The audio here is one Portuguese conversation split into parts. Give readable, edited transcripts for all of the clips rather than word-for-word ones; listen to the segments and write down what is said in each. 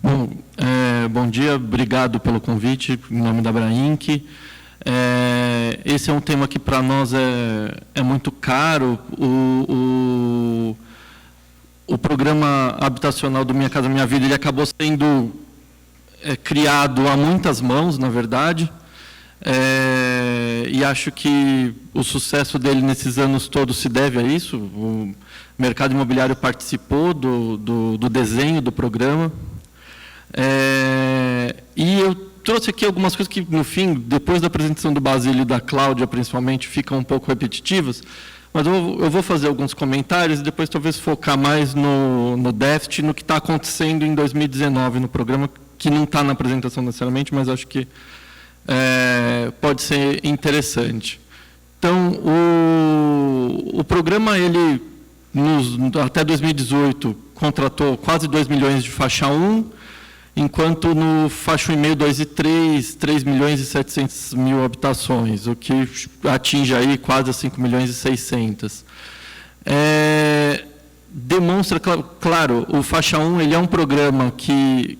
Bom, bom dia, obrigado pelo convite, em nome da Abrainc. Esse é um tema que para nós é muito caro. O programa habitacional do Minha Casa Minha Vida ele acabou sendo criado a muitas mãos, na verdade, e acho que o sucesso dele nesses anos todos se deve a isso. O mercado imobiliário participou do desenho do programa. E eu trouxe aqui algumas coisas que, no fim, depois da apresentação do Basílio e da Cláudia, principalmente, ficam um pouco repetitivas, mas eu vou fazer alguns comentários e depois talvez focar mais no déficit, no que está acontecendo em 2019 no programa, que não está na apresentação necessariamente, mas acho que pode ser interessante. Então, o programa, ele, até 2018, contratou quase 2 milhões de faixa 1, enquanto no faixa 1,5, 2 e 3 milhões e 700 mil habitações, o que atinge aí quase 5 milhões e 600. Demonstra, claro, o faixa 1 ele é um programa que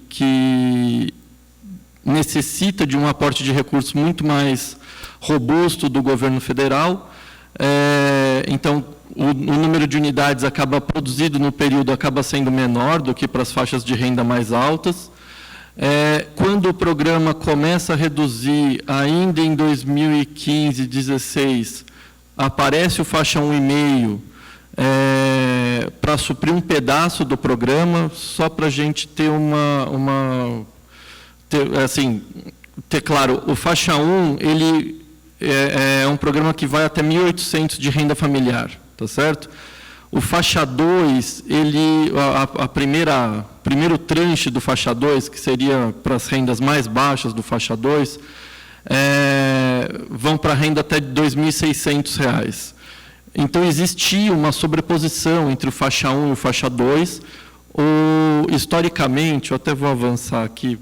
necessita de um aporte de recursos muito mais robusto do governo federal. Então, o número de unidades produzido no período acaba sendo menor do que para as faixas de renda mais altas. Quando o programa começa a reduzir, ainda em 2015, 2016, aparece o faixa 1,5 para suprir um pedaço do programa, só para a gente ter ter claro, o faixa 1, ele é um programa que vai até 1.800 de renda familiar, tá certo? O faixa 2, primeiro tranche do faixa 2, que seria para as rendas mais baixas do faixa 2, vão para a renda até de R$ 2.600. Então, existia uma sobreposição entre o faixa 1 e o faixa 2. Historicamente, eu até vou avançar aqui,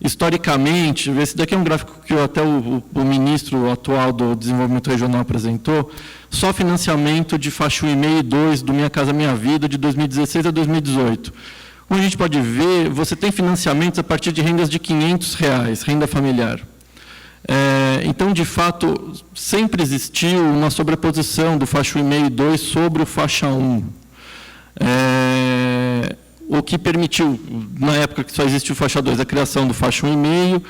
historicamente, esse daqui é um gráfico que até o ministro atual do Desenvolvimento Regional apresentou, só financiamento de faixa 1,5 e 2 do Minha Casa Minha Vida, de 2016 a 2018. Como a gente pode ver, você tem financiamentos a partir de rendas de R$ 500, renda familiar. Então, de fato, sempre existiu uma sobreposição do faixa 1,5 e 2 sobre o faixa 1. O que permitiu, na época que só existiu o faixa 2, a criação do faixa 1,5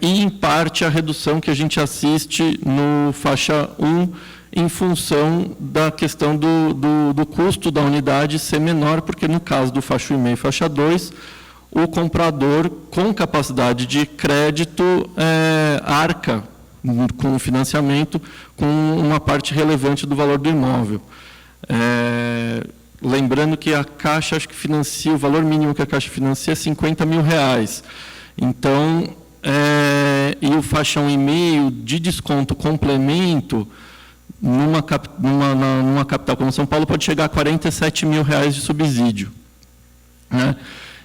e, em parte, a redução que a gente assiste no faixa 1 em função da questão do custo da unidade ser menor, porque, no caso do faixa 1,5 e faixa 2, o comprador, com capacidade de crédito, arca com o financiamento, com uma parte relevante do valor do imóvel. Lembrando que a Caixa, acho que financia, o valor mínimo que a Caixa financia é R$ 50 mil. Então, e o faixa 1,5 de desconto complemento, numa capital como São Paulo, pode chegar a R$ 47 mil de subsídio, né?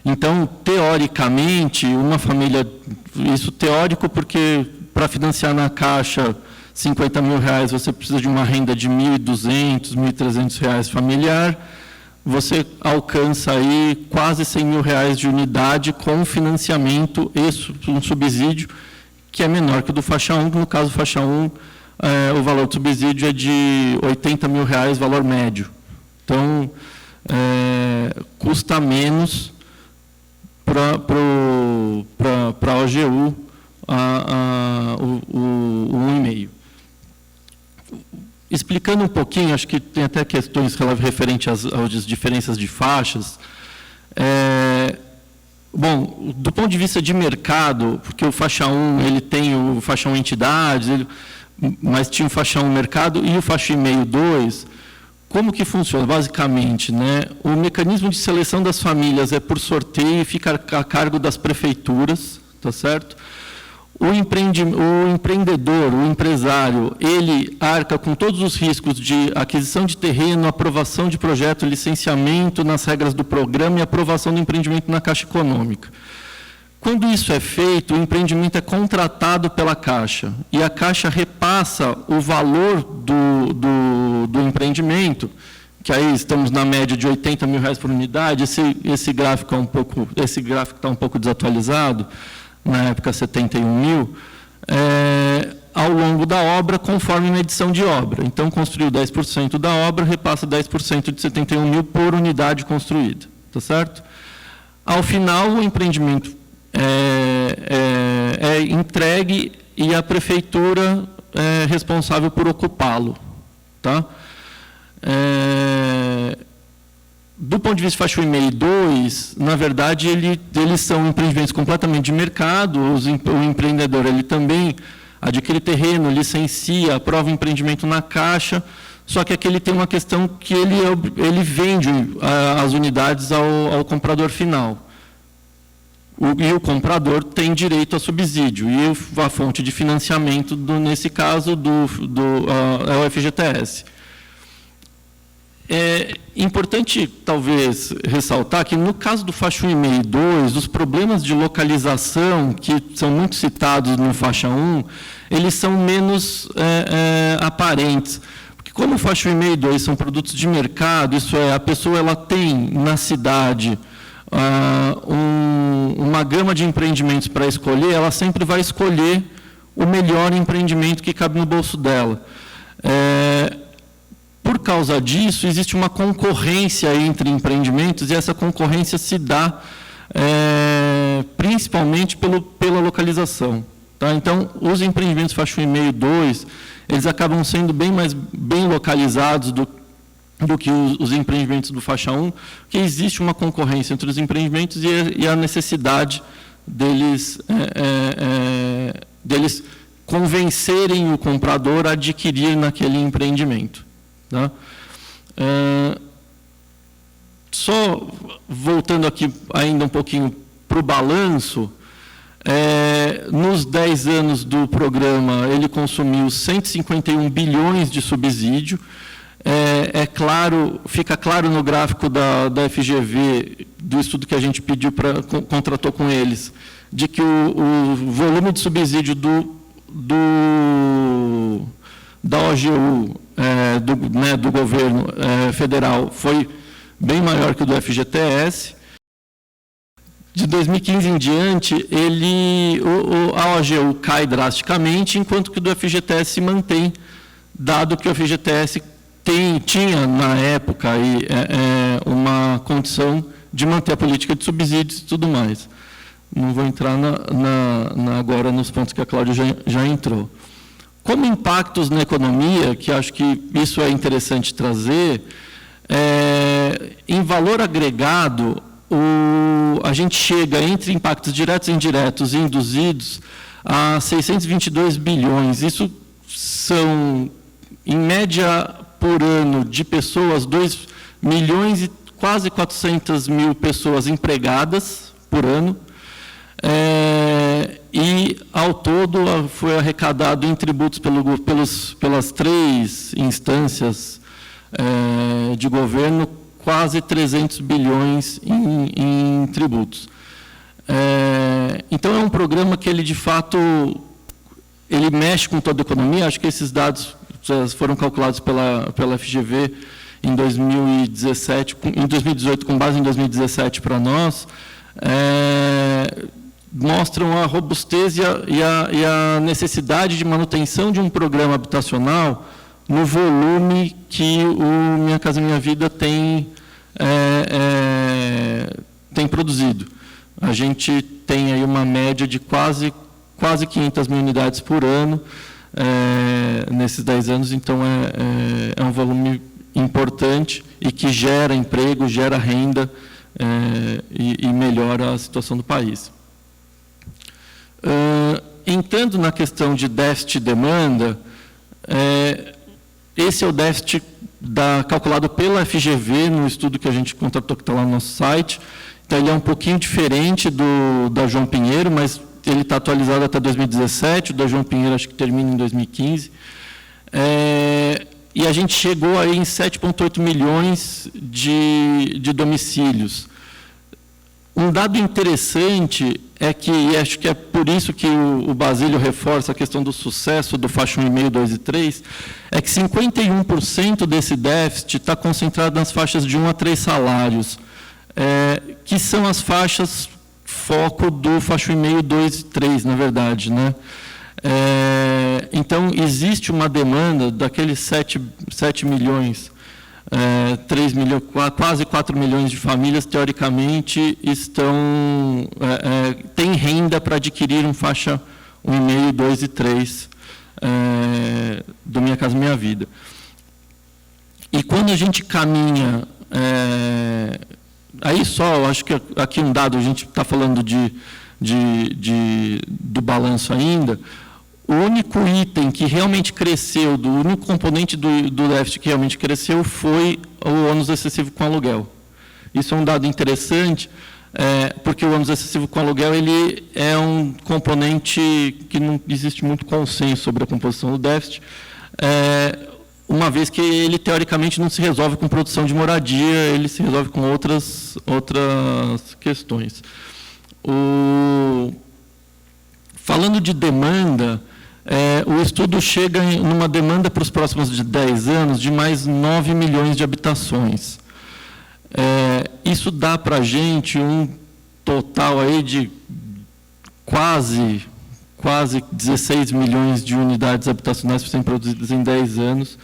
Então, teoricamente, uma família, isso teórico porque para financiar na Caixa R$ 50 mil, você precisa de uma renda de R$ 1.200, R$ 1.300 familiar, você alcança aí quase R$ 100 mil de unidade com financiamento e um subsídio que é menor que o do faixa 1, que no caso do faixa 1, o valor do subsídio é de R$ 80 mil, valor médio. Então, custa menos para a OGU o 1,5. Explicando um pouquinho, acho que tem até questões referentes às diferenças de faixas. Bom, do ponto de vista de mercado, porque o faixa 1, ele tem o faixa 1 entidades, mas tinha o faixa 1 mercado e o faixa 1,5, 2, como que funciona? Basicamente, né, o mecanismo de seleção das famílias é por sorteio e fica a cargo das prefeituras, tá certo? O empreendedor, o empresário, ele arca com todos os riscos de aquisição de terreno, aprovação de projeto, licenciamento nas regras do programa e aprovação do empreendimento na Caixa Econômica. Quando isso é feito, o empreendimento é contratado pela Caixa e a Caixa repassa o valor do empreendimento, que aí estamos na média de R$80 mil por unidade, esse gráfico está um pouco desatualizado, na época 71 mil, ao longo da obra, conforme medição de obra. Então, construiu 10% da obra, repassa 10% de 71 mil por unidade construída. Tá certo? Ao final, o empreendimento é entregue e a prefeitura é responsável por ocupá-lo. Tá? Do ponto de vista faixa 1,5 e 2, na verdade, eles são empreendimentos completamente de mercado. O empreendedor ele também adquire terreno, licencia, aprova o empreendimento na Caixa, só que aqui ele tem uma questão que ele vende as unidades ao comprador final. E o comprador tem direito a subsídio, e a fonte de financiamento, nesse caso, é o FGTS. É importante, talvez, ressaltar que, no caso do faixa 1,5 e 2, os problemas de localização, que são muito citados no faixa 1, eles são menos aparentes. Porque, como o faixa 1,5 e 2 são produtos de mercado, isso é, a pessoa ela tem na cidade uma gama de empreendimentos para escolher, ela sempre vai escolher o melhor empreendimento que cabe no bolso dela. Por causa disso, existe uma concorrência entre empreendimentos, e essa concorrência se dá principalmente pela localização. Tá? Então, os empreendimentos faixa 1,5 e 2, eles acabam sendo bem localizados do que os empreendimentos do faixa 1, porque existe uma concorrência entre os empreendimentos e a necessidade deles convencerem o comprador a adquirir naquele empreendimento. Tá? Só voltando aqui ainda um pouquinho para o balanço, nos 10 anos do programa, ele consumiu 151 bilhões de subsídio. Fica claro no gráfico da FGV, do estudo que a gente contratou com eles, de que o volume de subsídio da OGU, do governo federal, foi bem maior que o do FGTS. De 2015 em diante, a OGU cai drasticamente, enquanto que o do FGTS se mantém, dado que o FGTS tinha, na época, uma condição de manter a política de subsídios e tudo mais. Não vou entrar agora nos pontos que a Cláudia já entrou. Como impactos na economia, que acho que isso é interessante trazer, em valor agregado, a gente chega entre impactos diretos e indiretos e induzidos a 622 bilhões. Isso são, em média, por ano, de pessoas, 2 milhões e quase 400 mil pessoas empregadas por ano. E, ao todo, foi arrecadado em tributos pelas 3 instâncias de governo, quase 300 bilhões em tributos. Então, é um programa que ele, de fato, ele mexe com toda a economia. Acho que esses dados foram calculados pela FGV em 2017, em 2018, com base em 2017 para nós, mostram a robustez e a necessidade de manutenção de um programa habitacional no volume que o Minha Casa Minha Vida tem produzido. A gente tem aí uma média de quase 500 mil unidades por ano nesses 10 anos, então é um volume importante e que gera emprego, gera renda e melhora a situação do país. Entrando na questão de déficit e demanda, esse é o déficit calculado pela FGV, no estudo que a gente contratou, que está lá no nosso site. Então, ele é um pouquinho diferente da João Pinheiro, mas ele está atualizado até 2017, o da João Pinheiro acho que termina em 2015. E a gente chegou aí em 7,8 milhões de domicílios. Um dado interessante é que, e acho que é por isso que o Basílio reforça a questão do sucesso do faixa 1,5, 2 e 3, é que 51% desse déficit está concentrado nas faixas de 1 a 3 salários, que são as faixas foco do faixa 1,5, 2 e 3, na verdade, né? Então, existe uma demanda daqueles 7 milhões, 3 milhões, quase 4 milhões de famílias, teoricamente, têm renda para adquirir um faixa 1,5, 2 e 3 do Minha Casa Minha Vida. E quando a gente caminha... aí só, acho que aqui um dado, a gente está falando do balanço ainda. O único item que realmente cresceu, o único componente do déficit que realmente cresceu foi o ônus excessivo com aluguel. Isso é um dado interessante, porque o ônus excessivo com aluguel ele é um componente que não existe muito consenso sobre a composição do déficit, uma vez que ele, teoricamente, não se resolve com produção de moradia, ele se resolve com outras questões. Falando de demanda, o estudo chega numa demanda para os próximos 10 anos de mais 9 milhões de habitações. Isso dá para a gente um total aí de quase 16 milhões de unidades habitacionais para serem produzidas em 10 anos,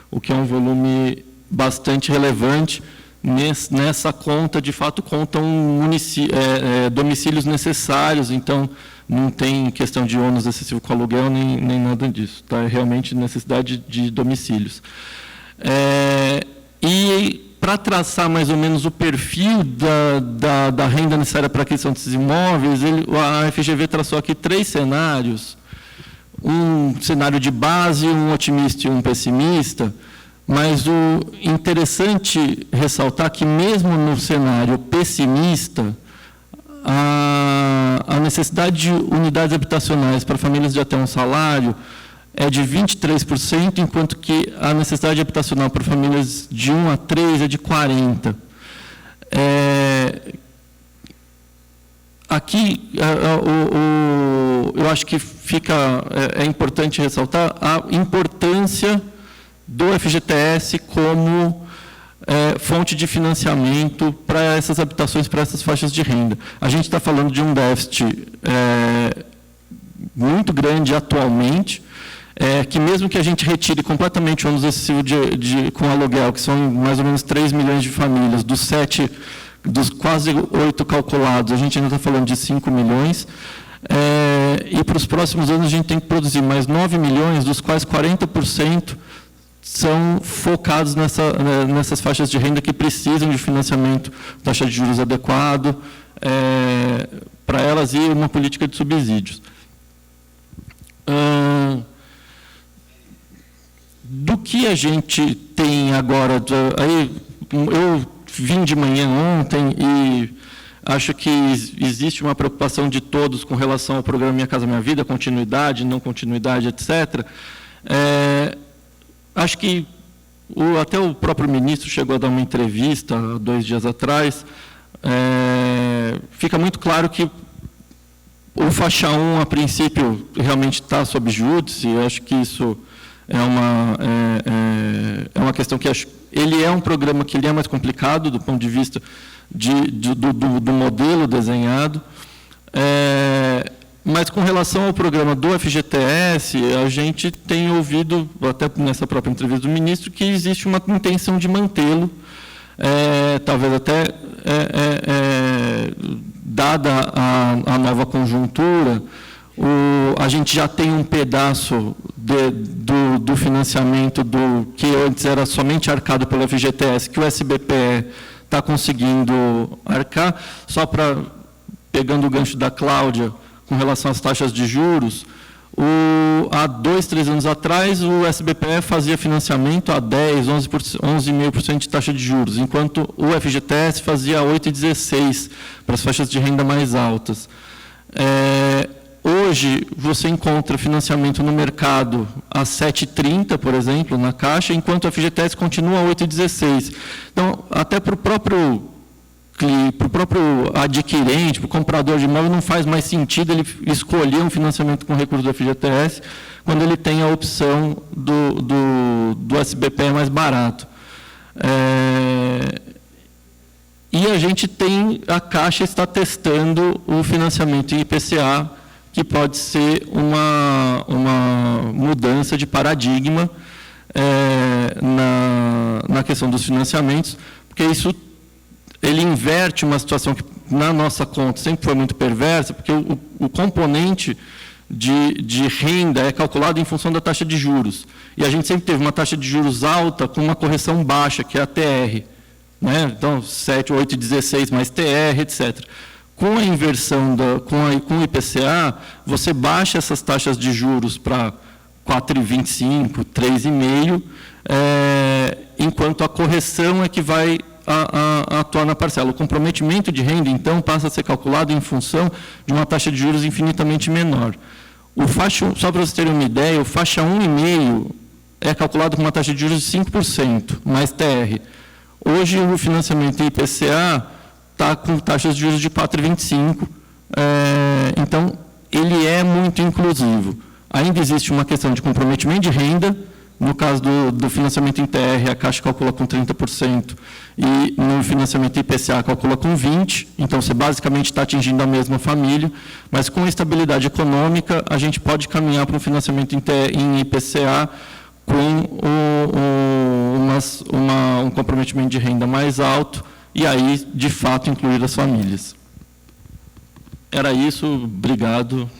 o que é um volume bastante relevante. Nessa conta, de fato, contam domicílios necessários, então não tem questão de ônus excessivo com aluguel, nem nada disso. Tá? É realmente necessidade de domicílios. E para traçar mais ou menos o perfil da renda necessária para a aquisição desses imóveis, a FGV traçou aqui 3 cenários, um cenário de base, um otimista e um pessimista, mas o interessante ressaltar que mesmo no cenário pessimista, a necessidade de unidades habitacionais para famílias de até um salário é de 23%, enquanto que a necessidade habitacional para famílias de 1 a 3 é de 40%. Aqui, eu acho que é importante ressaltar a importância do FGTS como fonte de financiamento para essas habitações, para essas faixas de renda. A gente está falando de um déficit muito grande atualmente, que mesmo que a gente retire completamente o ônus excessivo com aluguel, que são mais ou menos 3 milhões de famílias, dos quase 8 calculados, a gente ainda está falando de 5 milhões, e para os próximos anos a gente tem que produzir mais 9 milhões, dos quais 40% são focados nessas faixas de renda que precisam de financiamento, taxa de juros adequado, para elas e uma política de subsídios. Do que a gente tem agora, eu vim de manhã ontem e acho que existe uma preocupação de todos com relação ao programa Minha Casa Minha Vida, continuidade, não continuidade, etc. Acho que até o próprio ministro chegou a dar uma entrevista há 2 dias atrás. Fica muito claro que o faixa 1, a princípio, realmente está sob júdice. Acho que isso é uma questão que ele é um programa que ele é mais complicado do ponto de vista do modelo desenhado. Mas, com relação ao programa do FGTS, a gente tem ouvido, até nessa própria entrevista do ministro, que existe uma intenção de mantê-lo, talvez até dada a nova conjuntura, a gente já tem um pedaço do financiamento que antes era somente arcado pelo FGTS, que o SBPE está conseguindo arcar. Só pegando o gancho da Cláudia, com relação às taxas de juros, há 2, 3 anos atrás, o SBPE fazia financiamento a 10%, 11,5% de taxa de juros, enquanto o FGTS fazia 8,16% para as faixas de renda mais altas. Hoje, você encontra financiamento no mercado a 7,30%, por exemplo, na Caixa, enquanto o FGTS continua a 8,16%. Então, até para o próprio para o próprio adquirente, para o comprador de imóvel, não faz mais sentido ele escolher um financiamento com recurso do FGTS quando ele tem a opção do SBPE mais barato. E a gente tem, a Caixa está testando o financiamento em IPCA, que pode ser uma mudança de paradigma na questão dos financiamentos, porque ele inverte uma situação que, na nossa conta, sempre foi muito perversa, porque o componente de renda é calculado em função da taxa de juros. E a gente sempre teve uma taxa de juros alta com uma correção baixa, que é a TR. Né? Então, 7, 8, 16 mais TR, etc. Com a inversão, com o IPCA, você baixa essas taxas de juros para 4,25, 3,5, enquanto a correção é que vai atuar na parcela. O comprometimento de renda, então, passa a ser calculado em função de uma taxa de juros infinitamente menor. Só para vocês terem uma ideia, o faixa 1,5 é calculado com uma taxa de juros de 5%, mais TR. Hoje, o financiamento IPCA está com taxas de juros de 4,25, então, ele é muito inclusivo. Ainda existe uma questão de comprometimento de renda. No caso do financiamento em TR, a Caixa calcula com 30%, e no financiamento IPCA calcula com 20%, então você basicamente está atingindo a mesma família, mas com estabilidade econômica, a gente pode caminhar para um financiamento em IPCA com um comprometimento de renda mais alto, e aí, de fato, incluir as famílias. Era isso, obrigado.